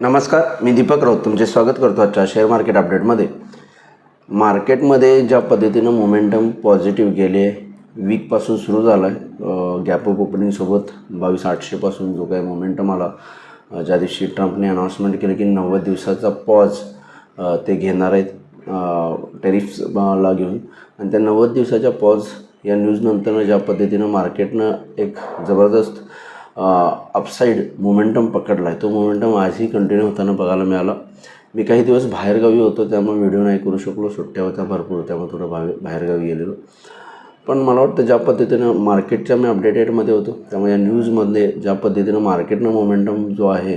नमस्कार, मी दीपक राऊत तुमचे स्वागत करतो आजच्या शेअर मार्केट अपडेटमध्ये. मार्केटमध्ये ज्या पद्धतीनं मोमेंटम पॉझिटिव्ह गेले, वीकपासून सुरू झाला आहे. गॅप अप ओपनिंगसोबत 22,800पासून जो काही मोमेंटम आला, ज्या दिवशी ट्रम्पने अनाऊन्समेंट केलं की 90 दिवसाचा पॉज ते घेणार आहेत टेरिफ्सला घेऊन, आणि त्या 90 दिवसाच्या पॉज या न्यूजनंतर ज्या पद्धतीनं मार्केटनं एक जबरदस्त अपसाईड मोमेंटम पकडला आहे, तो मोमेंटम आजही कंटिन्यू होताना बघायला मिळाला. मी काही दिवस बाहेरगावी होतो, त्यामुळे व्हिडिओ नाही करू शकलो. सुट्ट्या होत्या भरपूर, त्यामुळे थोडं बाहेरगावी गेलेलो. पण मला वाटतं ज्या पद्धतीनं मार्केटच्या मी अपडेटेडमध्ये होतो, त्यामुळे या न्यूजमध्ये ज्या पद्धतीनं मार्केटनं मोमेंटम जो आहे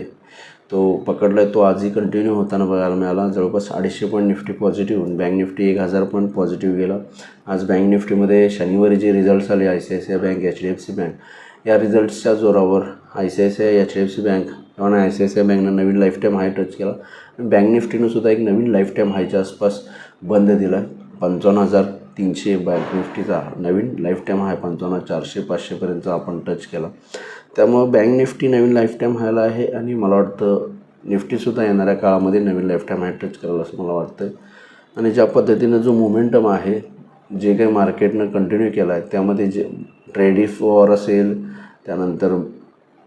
तो पकडला आहे, तो आजही कंटिन्यू होताना बघायला मिळाला. जवळपास 250 point Nifty positive, bank Nifty 1000 point positive गेला. आज बँक निफ्टीमध्ये शनिवारी जे रिझल्ट्स आले, ICICI बँक, HDFC बँक, या रिझल्ट्सच्या जोरावर ICICI, HDFC बँक किंवा ICICI बँकनं नवीन लाईफ टाईम हाय टच केला. बँक निफ्टीनं सुद्धा एक नवीन लाईफ टाईम हायच्या आसपास बंद दिला. 55,300 बँक निफ्टीचा नवीन लाईफ टाईम हाय 55,400-500पर्यंत आपण टच केला. त्यामुळं बँक निफ्टी नवीन लाईफ टाईम हायला आहे, आणि मला वाटतं निफ्टीसुद्धा येणाऱ्या काळामध्ये नवीन लाईफ टाईम हाय टच करेल असं मला वाटतं. आणि ज्या पद्धतीनं जो मोमेंटम आहे, जे काही मार्केटनं कंटिन्यू केला आहे, त्यामध्ये जे ट्रेडिफ वॉर असेल, त्यानंतर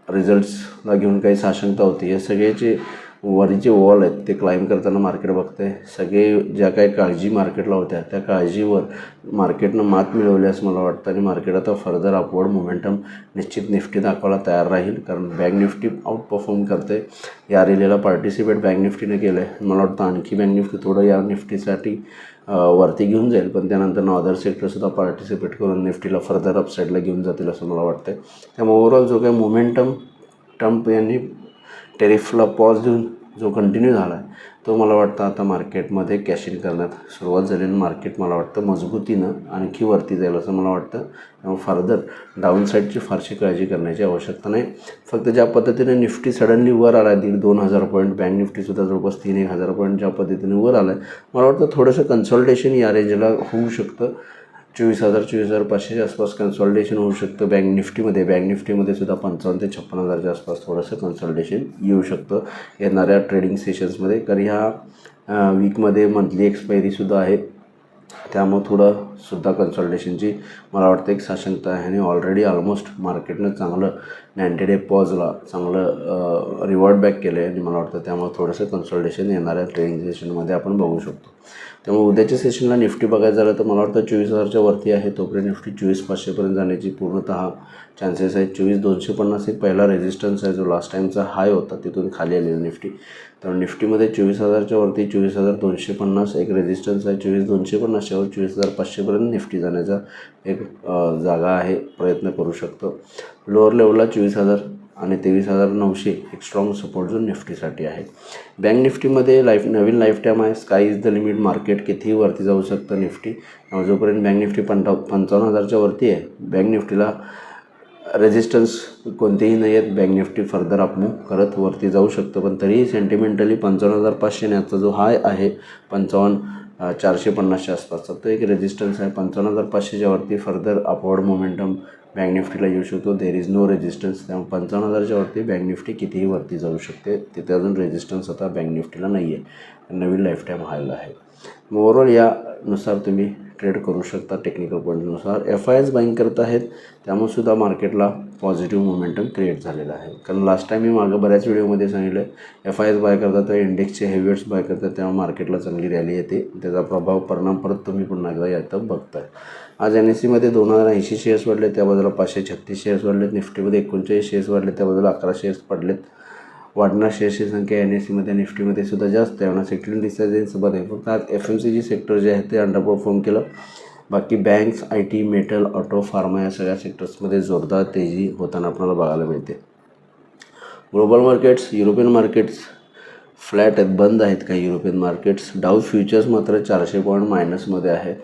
रिझल्ट्सला घेऊन काही साशंकता होती, हे सगळेचे वरीचे वॉल आहेत ते क्लाइंब करताना मार्केट बघते. सगळे ज्या काही काळजी मार्केटला होत्या, त्या काळजीवर मार्केटनं मात मिळवली असं मला वाटतं. आणि मार्केट आता फर्दर अपवर्ड मोमेंटम निश्चित निफ्टी दाखवायला तयार राहील, कारण बँक निफ्टी आउट परफॉर्म करते. या रॅलीला पार्टिसिपेट बँक निफ्टीने केलं आहे. मला वाटतं आणखी बँक निफ्टी थोडं या निफ्टीसाठी वरती घेऊन जाईल, पण त्यानंतर अदर सेक्टरसुद्धा पार्टिसिपेट करून निफ्टीला फर्दर अपसाईडला घेऊन जातील असं मला वाटतं. त्यामुळे ओव्हरऑल जो काही मोमेंटम ट्रम्प यांनी टेरिफला पॉज देऊन जो कंटिन्यू झाला आहे, तो मला वाटतं आता मार्केटमध्ये कॅश इन करण्यात सुरुवात झालेली. मार्केट मला वाटतं मजबूतीनं आणखी वरती जाईल असं मला वाटतं. त्यामुळे फर्दर डाऊन साईडची फारशी काळजी करण्याची आवश्यकता नाही. फक्त ज्या पद्धतीने निफ्टी सडनली वर आला आहे 1,500-2,000 पॉईंट, बँक निफ्टीसुद्धा जवळपास 3,000 पॉईंट ज्या पद्धतीने वर आला आहे, मला वाटतं थोडंसं कन्सल्टेशन या रेंजला होऊ शकतं. 24,000-24,500च्या आसपास कन्सॉल्टेशन होऊ शकतं बँक निफ्टीमध्ये सुद्धा 55,000 ते 56,000च्या आसपास थोडंसं कन्सल्टेशन येऊ शकतं येणाऱ्या ट्रेडिंग सेशन्समध्ये. कारण ह्या वीकमध्ये मंथली एक्सपायरीसुद्धा आहे, त्यामुळे थोडंसुद्धा कन्सल्टेशनची मला वाटतं एक साशंकता आहे. आणि ऑलरेडी ऑलमोस्ट मार्केटनं चांगलं 90 डे पॉजला चांगलं रिवॉर्ड बॅक केलं आहे, आणि मला वाटतं त्यामुळे थोडंसं कन्सल्टेशन येणाऱ्या ट्रेडिंग सेशनमध्ये आपण बघू शकतो. त्यामुळे उद्याच्या सेशनला निफ्टी बघायचं झालं तर मला वाटतं 24,000च्या वरती आहे, तोपर्यंत निफ्टी 24,500पर्यंत जाण्याची पूर्णतः चान्सेस आहेत. 24,250 एक पहिला रेजिस्टन्स आहे, जो लास्ट टाईमचा हाय होता, तिथून खाली आलेला निफ्टी. तर निफ्टीमध्ये 24,000च्या वरती 24,250 एक रेजिस्टन्स आहे. 24,250च्यावर 24,500पर्यंत निफ्टी जाण्याचा एक जागा आहे, प्रयत्न करू शकतो. लोअर लेवलला 24,000 आणि 23,900 एक स्ट्रॉंग सपोर्ट जो निफ्टीसाठी आहे. बँक निफ्टीमध्ये नवीन लाईफ टाईम आहे. Sky is the limit. Market कितीही वरती जाऊ शकतं निफ्टी. जोपर्यंत बँक निफ्टी 55,000च्या वरती आहे, बँक निफ्टीला रेजिस्टन्स कोणतेही नाही आहेत. बँक निफ्टी फर्दर अपमूव्ह करत वरती जाऊ शकतं, पण तरीही सेंटिमेंटली 55,500 याचा जो हाय आहे 55,450च्या आसपासचा, तो एक रेजिस्टन्स आहे. 55,500च्या वरती फर्दर अपवर्ड मोमेंटम बँक निफ्टीला येऊ शकतो. There is no resistance. त्यामुळे 55,000च्या वरती बँक निफ्टी कितीही वरती जाऊ शकते. तिथे अजून रेजिस्टन्स आता बँक निफ्टीला नाही आहे, नवीन लाईफ टाईम हायला आहे. ओव्हरऑल यानुसार तुम्ही ट्रेड करू शकता. टेक्निकल पॉईंटनुसार FIs बाईंग करत आहेत, त्यामुळे सुद्धा मार्केटला पॉझिटिव्ह मोमेंटम क्रिएट झालेला आहे. कारण लास्ट टाईम मी मागं बऱ्याच व्हिडिओमध्ये सांगितलं आहे, FIs बाय करतात तर इंडेक्सचे हेवीवेट्स बाय करतात, तेव्हा मार्केटला चांगली रॅली येते. त्याचा परिणाम परत तुम्ही पुन्हा एकदा यात बघताय. आज NSEमध्ये 2,080 शेअर्स वाढले, त्या बाजूला 536 शेअर्स वाढलेत. निफ्टीमध्ये 39 शेअर्स वाढले, त्या बाजूला 11 शेअर्स पडलेत. वाढणार शेअर्सची संख्या NSEमध्ये निफ्टीमध्ये सुद्धा जास्त आहे. सेक्टर इंडिसेससोबत आहे. फक्त आज FMCG सेक्टर जे आहे ते अंडर परफॉर्म केलं. बाकी banks, IT, metal, auto, pharma या सगळ्या सेक्टर्समध्ये जोरदार तेजी होताना आपल्याला बघायला मिळते. Global markets, European markets flat आहेत, बंद आहेत काही युरोपियन मार्केट्स. डाऊ फ्युचर्स मात्र 400 पॉईंट मायनसमध्ये आहे.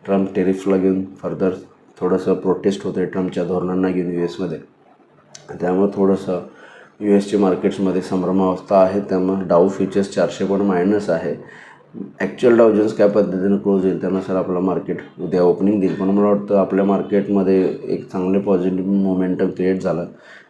ट्रम्प टेरिफला घेऊन फर्दर थोडंसं प्रोटेस्ट होतं आहे ट्रम्पच्या धोरणांना घेऊन US मध्ये, त्यामुळे थोडंसं USच्या मार्केट्समध्ये संभ्रमावस्था आहे. त्यामुळे डाऊ फ्युचर्स 400 पॉईंट मायनस आहे. ॲक्च्युअल डाव जोन्स काय पद्धतीनं क्लोज होईल त्यानुसार आपलं मार्केट उद्या ओपनिंग देईल. पण मला वाटतं आपल्या मार्केटमध्ये एक चांगले पॉझिटिव्ह मोमेंटम क्रिएट झालं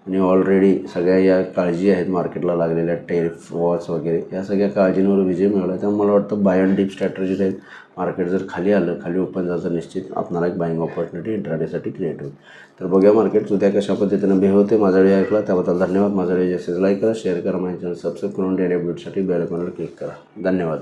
आणि ऑलरेडी सगळ्या या काळजी आहेत मार्केटला लागलेल्या टेरिफ वॉर्स वगैरे या सगळ्या काळजींवर विजय मिळवला. त्यामुळे मला वाटतं बाय अँड डीप स्ट्रॅटर्जी राहील. मार्केट जर खाली आलं, खाली ओपन झालं निश्चित आपल्याला एक बाईंग ऑपॉर्च्युनिटी इंट्राडेसाठी क्रिएट होईल. तर बघूया मार्केट उद्या कशा पद्धतीनं बिहेव होते. माझा व्हिडिओ ऐकला त्याबद्दल धन्यवाद. माझा व्हिडिओ जास्तीत लाईक करा, शेअर करा, माझ्या चॅनल सबस्क्राईब करून डेली अपडेटसाठी बेल आयकॉनवर क्लिक करा. धन्यवाद.